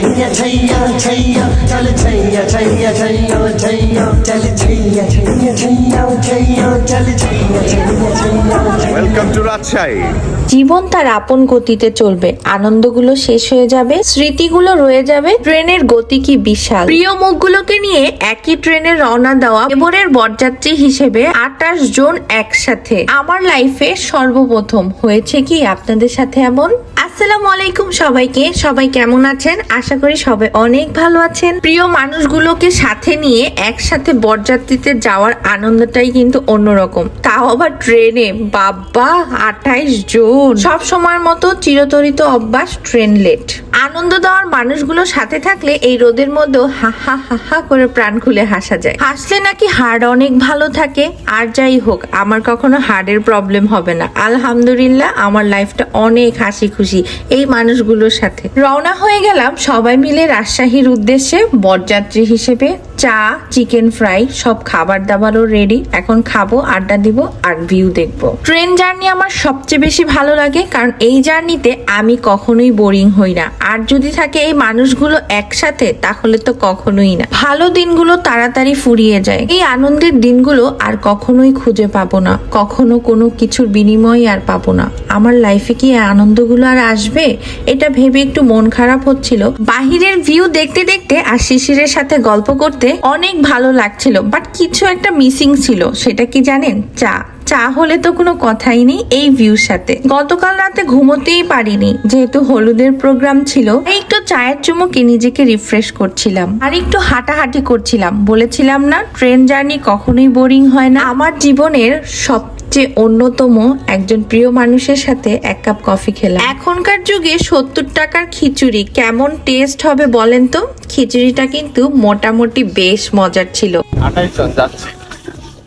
छैया छैया छैया चल छैया छैया छैया छैया चल छैया छैया छैया छैया चल छैया छैया छैया ওয়েলকাম টু রাজশাহী। জীবন তার আপন গতিতে চলবে, আনন্দগুলো শেষ হয়ে যাবে, স্মৃতিগুলো রয়ে যাবে। ট্রেনের গতি কি বিশাল! প্রিয় মুখগুলোকে নিয়ে একই ট্রেনে রওনা দেওয়া এবারের বরযাত্রী হিসেবে 28 জন একসাথে। আমার লাইফে সর্বপ্রথম হয়েছে কি আপনাদের সাথে এমন? আসসালামু আলাইকুম সবাইকে। সবাই কেমন আছেন? আশা করি সবাই অনেক ভালো আছেন। প্রিয় মানুষগুলোকে সাথে নিয়ে একসাথে বরযাত্রীতে যাওয়ার আনন্দটাই কিন্তু অন্যরকম, তাও আবার ট্রেনে। বাবা, 28 জন! সব সময়ের মতো চিরতরিত অভ্যাস ট্রেন লেট। আনন্দ দেওয়ার মানুষগুলো সাথে থাকলে এই রোদের মধ্যেও হা হা হা হা করে প্রাণ খুলে হাসা যায়। হাসলে নাকি হার্ট অনেক ভালো থাকে। আর যাই হোক, আমার কখনো হার্টের প্রবলেম হবে না, আলহামদুলিল্লাহ। আমার লাইফটা অনেক হাসি খুশি এই মানুষগুলোর সাথে। রওনা হয়ে গেলাম সবাই মিলে রাজশাহীর উদ্দেশ্যে বরযাত্রী হিসেবে। চা, চিকেন ফ্রাই, সব খাবার দাবারও রেডি। এখন খাবো, আড্ডা দিব আর ভিউ দেখবো। ট্রেন জার্নি আমার সবচেয়ে বেশি ভালো লাগে, কারণ এই জার্নিতে আমি কখনোই বোরিং হই না। আর যদি থাকে এই মানুষগুলো একসাথে, তাহলে তো কখনোই না। ভালো দিনগুলো তাড়াতাড়ি ফুরিয়ে যায়। এই আনন্দের দিনগুলো আর কখনোই খুঁজে পাবো না, কখনো কোনো কিছুর বিনিময় আর পাবো না। আমার লাইফে কি এই আনন্দগুলো আর আসবে? এটা ভেবে একটু মন খারাপ হচ্ছিল। বাহিরের ভিউ দেখতে দেখতে আর শিশিরের সাথে গল্প করতে অনেক ভালো লাগছিল, বাট কিছু একটা মিসিং ছিল। সেটা কি জানেন? চা হলে তো কোনো কথাই নেই এই ভিউর সাথে। গতকাল রাতে ঘুমোতেই পারিনি, যেহেতু হলুদের প্রোগ্রাম ছিল। একটু চায়ের চুমুকে নিজেকে রিফ্রেশ করছিলাম আর একটু হাঁটাহাঁটি করছিলাম। বলেছিলাম না, ট্রেন জার্নি কখনোই বোরিং হয় না। আমার জীবনের সবচেয়ে অন্যতম একজন প্রিয় মানুষের সাথে এক কাপ কফি খেলাম। এখনকার যুগে 70 টাকার খিচুড়ি কেমন টেস্ট হবে বলেন তো? খিচুড়িটা কিন্তু মোটামুটি বেশ মজার ছিল। 28 জন যাচ্ছে।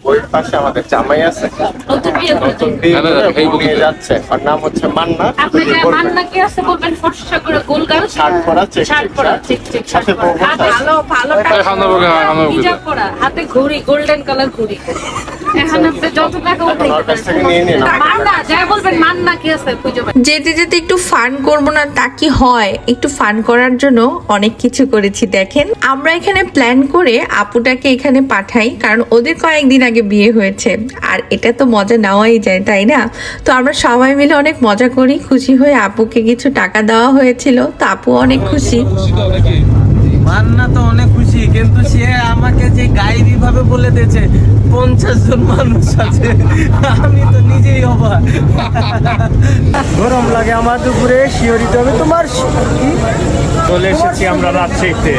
ওই পাশে আমাদের জামাই আছে, নতুন বিয়ে করে বউ নিয়ে যাচ্ছে। ওর নাম হচ্ছে মান্না। আপনাকে মান্না কি আছে বলবেন? ফর্সা করে গোল গাল শার্ট পরা, চেক শার্ট পরা, চেক চেক সাথে বউ বসে আছে। ভালো ভালো হিজাব পরা, হাতে ঘড়ি, গোল্ডেন কালার ঘড়ি। এখন আপনি যত টাকা ওর কাছ থেকে নিয়ে নিন। মান্না যাই বলবেন, মান্না কি আছে খুঁজে পাই। যেতে যেতে একটু ফান করব না তা কি হয়? একটু ফান করার জন্য অনেক কিছু করেছি। দেখেন, আমরা এখানে প্ল্যান করে আপুটাকে এখানে পাঠাই, কারণ ওদের কয়েকদিন আগে বিয়ে হয়েছে। আর এটা তো মজা নেওয়াই যায়, তাই না? তো আমরা সবাই মিলে অনেক মজা করি। খুশি হয়ে আপুকে কিছু টাকা দেওয়া হয়েছিল, তো আপু অনেক খুশি। মান্না তো অনেক খুশি, কিন্তু সে আমাকে যে গাইরি ভাবে বলে দিয়েছে 50 জন মানুষ আছে, আমি তো নিজেই অবাক। গরম লাগে আমার দুপুরে, শিওরিতে হবে তোমার। চলে এসেছি আমরা রাজশাহীতে।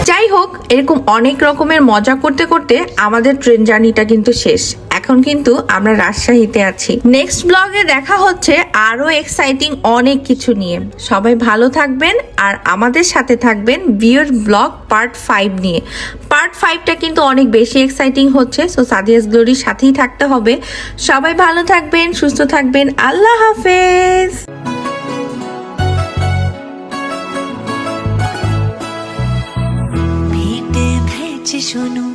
যাই হোক, এরকম অনেক রকমের মজা করতে করতে আমাদের ট্রেন জার্নিটা কিন্তু শেষ। এখন কিন্তু আমরা রাজশাহীতে আছি। নেক্সট ব্লগে দেখা হচ্ছে আরো এক্সাইটিং অনেক কিছু নিয়ে। সবাই ভালো থাকবেন আর আমাদের সাথে থাকবেন বিয়ের ব্লগ পার্ট 5 নিয়ে। পার্ট 5টা কিন্তু অনেক বেশি এক্সাইটিং হচ্ছে, সো সাদিয়াস গ্লোরির সাথেই থাকতে হবে। সবাই ভালো থাকবেন, সুস্থ থাকবেন। আল্লাহ হাফেজ। শোনো